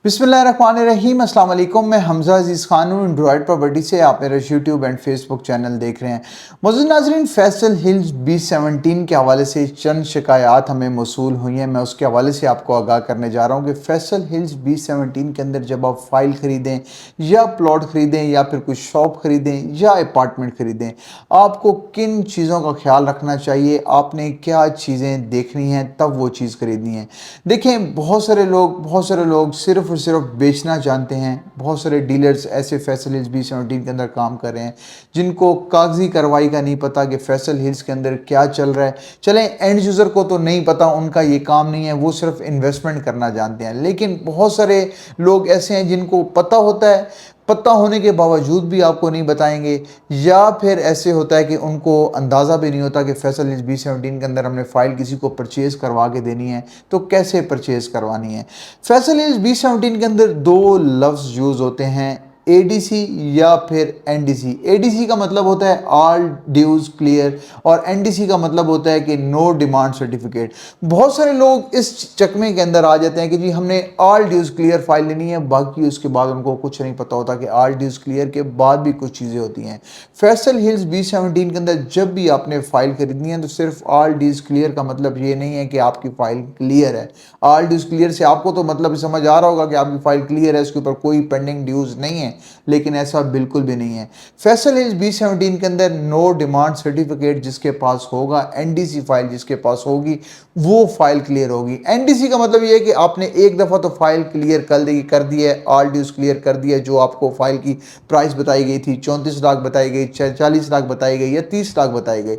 बिस्मिल्लाहिर्रहमानिर्रहीम अस्सलाम वालेकुम। मैं हमज़ा अजीज़ खान हूँ एंड्रॉयड प्रॉपर्टी से। आप मेरा यूट्यूब एंड फेसबुक चैनल देख रहे हैं। मौजूद नाज़रीन, फैसल हिल्स B17 के हवाले से चंद शिकायत हमें मौसूल हुई हैं। मैं उसके हवाले से आपको आगाह करने जा रहा हूँ कि फैसल हिल्स B17 के अंदर जब आप फ़ाइल ख़रीदें या प्लॉट ख़रीदें या फिर कोई शॉप ख़रीदें या अपार्टमेंट ख़रीदें, आपको किन चीज़ों का ख्याल रखना चाहिए, आपने क्या चीज़ें देखनी हैं तब वो चीज़ ख़रीदनी है। देखें, बहुत सारे लोग सिर्फ़ और सिर्फ बेचना जानते हैं। बहुत सारे डीलर्स ऐसे फैसल हिल्स B17 के अंदर काम कर रहे हैं जिनको कागजी कार्रवाई का नहीं पता कि फैसल हिल्स के अंदर क्या चल रहा है। चलें, एंड यूज़र को तो नहीं पता, उनका ये काम नहीं है, वो सिर्फ इन्वेस्टमेंट करना जानते हैं। लेकिन बहुत सारे लोग ऐसे हैं जिनको पता होता है, पता होने के बावजूद भी आपको नहीं बताएंगे, या फिर ऐसे होता है कि उनको अंदाज़ा भी नहीं होता कि फैसल हिल्स B17 के अंदर हमने फ़ाइल किसी को परचेज़ करवा के देनी है तो कैसे परचेज़ करवानी है। फैसल हिल्स B17 के अंदर दो लफ्ज़ यूज़ होते हैं, ADC या फिर NDC। ADC का मतलब होता है ऑल ड्यूज क्लियर और NDC का मतलब होता है कि नो डिमांड सर्टिफिकेट। बहुत सारे लोग इस चकमे के अंदर आ जाते हैं कि जी हमने ऑल ड्यूज क्लियर फाइल लेनी है, बाकी उसके बाद उनको कुछ नहीं पता होता कि ऑल ड्यूज क्लियर के बाद भी कुछ चीज़ें होती हैं। फैसल हिल्स B17 के अंदर जब भी आपने फ़ाइल खरीदनी है तो सिर्फ ऑल ड्यूज क्लियर का मतलब ये नहीं है कि आपकी फ़ाइल क्लियर है। ऑल ड्यूज क्लियर से आपको तो मतलब समझ आ रहा होगा कि आपकी फ़ाइल क्लियर है, उसके ऊपर कोई पेंडिंग ड्यूज नहीं है, लेकिन ऐसा बिल्कुल भी नहीं है। फैसल हिल्स B17 के अंदर नो डिमांड सर्टिफिकेट जिसके पास होगा, NDC फाइल जिसके पास होगी, वो फाइल क्लियर होगी। NDC का मतलब ये है कि आपने एक दफ़ा तो फाइल क्लियर कर दी है, ऑल ड्यूज क्लियर कर दिया है। जो आपको फाइल की प्राइस बताई गई थी 34 लाख बताई गई, 40 लाख बताई गई या 30 लाख बताई गई,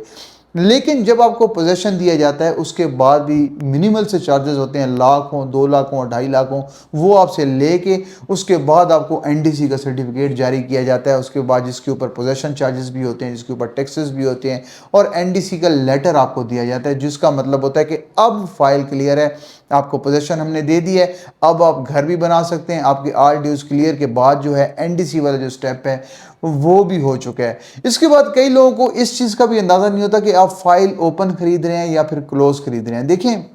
लेकिन जब आपको पोजेसन दिया जाता है उसके बाद भी मिनिमल से चार्जेस होते हैं, लाख हो, 2 लाख हो, 2.5 लाख हो, वो आपसे लेके उसके बाद आपको NDC का सर्टिफिकेट जारी किया जाता है। उसके बाद जिसके ऊपर पोजेसन चार्जेस भी होते हैं, जिसके ऊपर टैक्सेस भी होते हैं, और NDC का लेटर आपको दिया जाता है जिसका मतलब होता है कि अब फाइल क्लियर है, आपको पोजेसन हमने दे दी है, अब आप घर भी बना सकते हैं। आपके ऑल ड्यूज क्लियर के बाद जो है NDC वाला जो स्टेप है वो भी हो चुका है। इसके बाद कई लोगों को इस चीज़ का भी अंदाज़ा नहीं होता कि आप फाइल ओपन खरीद रहे हैं या फिर क्लोज खरीद रहे हैं। देखें,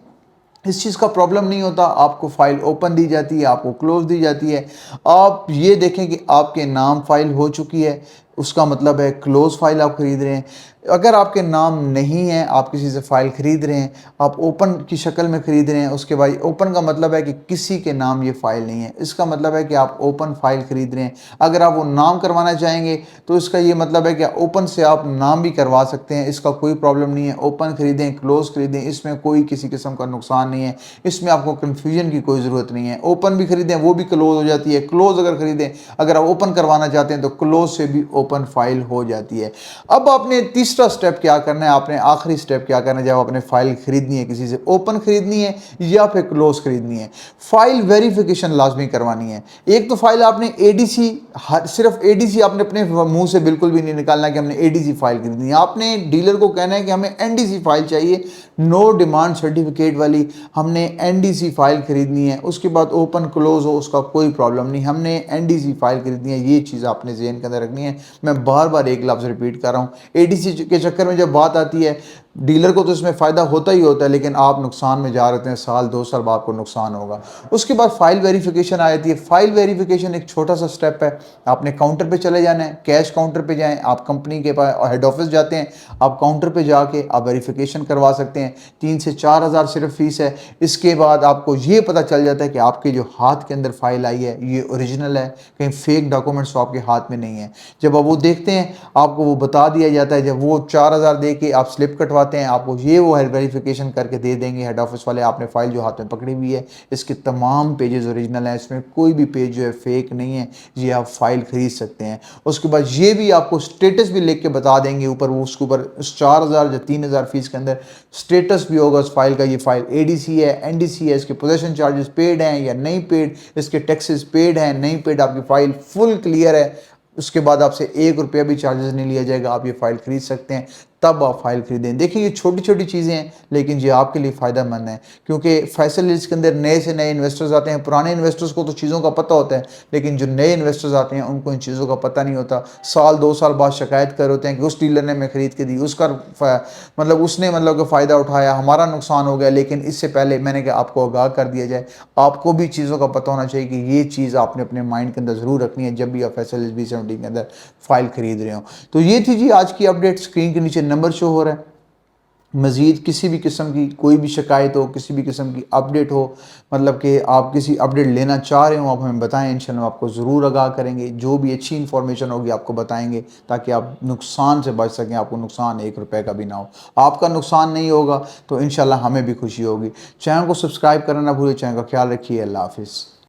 इस चीज़ का प्रॉब्लम नहीं होता, आपको फ़ाइल ओपन दी जाती है, आपको क्लोज दी जाती है। आप ये देखें कि आपके नाम फ़ाइल हो चुकी है, उसका मतलब है क्लोज फाइल आप खरीद रहे हैं। अगर आपके नाम नहीं है, आप किसी से फ़ाइल ख़रीद रहे हैं, आप ओपन की शक्ल में ख़रीद रहे हैं, उसके बाद ओपन का मतलब है कि किसी के नाम ये फ़ाइल नहीं है, इसका मतलब है कि आप ओपन फ़ाइल ख़रीद रहे हैं। अगर आप वो नाम करवाना चाहेंगे तो इसका ये मतलब है कि ओपन से आप नाम भी करवा सकते हैं, इसका कोई प्रॉब्लम नहीं है। ओपन ख़रीदें, क्लोज़ ख़रीदें, इसमें कोई किसी किस्म का नुकसान नहीं है, इसमें आपको कन्फ्यूजन की कोई ज़रूरत नहीं है। ओपन भी ख़रीदें वो भी क्लोज़ हो जाती है, क्लोज़ अगर ख़रीदें, अगर आप ओपन करवाना चाहते हैं तो क्लोज़ से भी ओपन फाइल हो जाती है। अब आपने तीसरा स्टेप क्या करना है, आपने आखिरी स्टेप क्या करना है जब आपने फाइल खरीदनी है, किसी से ओपन खरीदनी है या फिर क्लोज खरीदनी है, फाइल वेरिफिकेशन लाजमी करवानी है। एक तो फाइल आपने ADC, सिर्फ ADC आपने अपने मुंह से बिल्कुल भी नहीं निकालना कि हमने ADC फाइल खरीदनी है। आपने डीलर को कहना है कि हमें NDC फाइल चाहिए, नो डिमांड सर्टिफिकेट वाली, हमने NDC फाइल खरीदनी है। उसके बाद ओपन क्लोज हो उसका कोई प्रॉब्लम नहीं, हमने NDC फाइल खरीदनी है। ये चीज़ आपने ज़हन के अंदर रखनी है। मैं बार बार एक लफ्ज़ रिपीट कर रहा हूँ, ADC के चक्कर में जब बात आती है, डीलर को तो इसमें फ़ायदा होता ही होता है, लेकिन आप नुकसान में जा रहे हैं, साल 2 साल बाद आपको नुकसान होगा। उसके बाद फाइल वेरिफिकेशन आ जाती है। फाइल वेरिफिकेशन एक छोटा सा स्टेप है, आपने काउंटर पे चले जाना है, कैश काउंटर पे जाएं, आप कंपनी के पास हेड ऑफिस जाते हैं, आप काउंटर पे जाके आप वेरिफिकेशन करवा सकते हैं। 3 से 4 हज़ार सिर्फ फीस है। इसके बाद आपको ये पता चल जाता है कि आपके जो हाथ के अंदर फाइल आई है ये ओरिजिनल है, कहीं फेक डॉक्यूमेंट्स तो आपके हाथ में नहीं है। जब आप वो देखते हैं आपको वो बता दिया जाता है। जब वो 4,000 दे के आप स्लिप कटवाते हैं, आपको ये वो वेरिफिकेशन करके दे देंगे हेड ऑफिस वाले, आपने फाइल जो हाथ में पकड़ी हुई है इसके तमाम पेजेस ओरिजिनल हैं, इसमें कोई भी पेज जो है फेक नहीं है, ये आप फाइल खरीद सकते हैं। उसके बाद ये भी आपको स्टेटस भी लिख के बता देंगे ऊपर, वो उसके ऊपर उस 4,000 या 3,000 फीस के अंदर स्टेटस भी होगा उस फाइल का, ये फाइल ADC है, NDC है, इसके पोजेसन चार्जेस पेड हैं या नहीं पेड, इसके टैक्सेस पेड हैं नहीं पेड, आपकी फ़ाइल फुल क्लियर है। उसके बाद आपसे 1 रुपया भी चार्जेस नहीं लिया जाएगा, आप ये फ़ाइल खरीद सकते हैं। तब आप फ़ाइल खरीदें। देखिए ये छोटी छोटी चीज़ें हैं लेकिन ये आपके लिए फ़ायदेमंद हैं, क्योंकि फैसल हिल्स के अंदर नए से नए इन्वेस्टर्स आते हैं। पुराने इन्वेस्टर्स को तो चीज़ों का पता होता है, लेकिन जो नए इन्वेस्टर्स आते हैं उनको इन चीज़ों का पता नहीं होता। साल 2 साल बाद शिकायत कर होते हैं कि उस डीलर ने मैं खरीद के दी, उसका मतलब उसने मतलब कि फ़ायदा उठाया, हमारा नुकसान हो गया। लेकिन इससे पहले मैंने कहा आपको आगाह कर दिया जाए। आपको भी चीज़ों का पता होना चाहिए कि ये चीज़ आपने अपने माइंड के अंदर ज़रूर रखनी है जब भी आप फैसल हिल्स B17 के अंदर फ़ाइल खरीद रहे हो। तो ये थी जी आज की अपडेट। स्क्रीन के नीचे नंबर शो हो रहा है। मज़ीद किसी भी किस्म की कोई भी शिकायत हो, किसी भी किस्म की अपडेट हो, मतलब कि आप किसी अपडेट लेना चाह रहे हो, आप हमें बताएं। इंशाल्लाह आपको ज़रूर आगाह करेंगे। जो भी अच्छी इन्फॉर्मेशन होगी आपको बताएंगे, ताकि आप नुकसान से बच सकें, आपको नुकसान 1 रुपए का भी ना हो। आपका नुकसान नहीं होगा तो इंशाल्लाह हमें भी खुशी होगी। चैनल को सब्सक्राइब करना ना भूलें। चैनल का ख्याल रखिए। अल्लाह हाफिज़।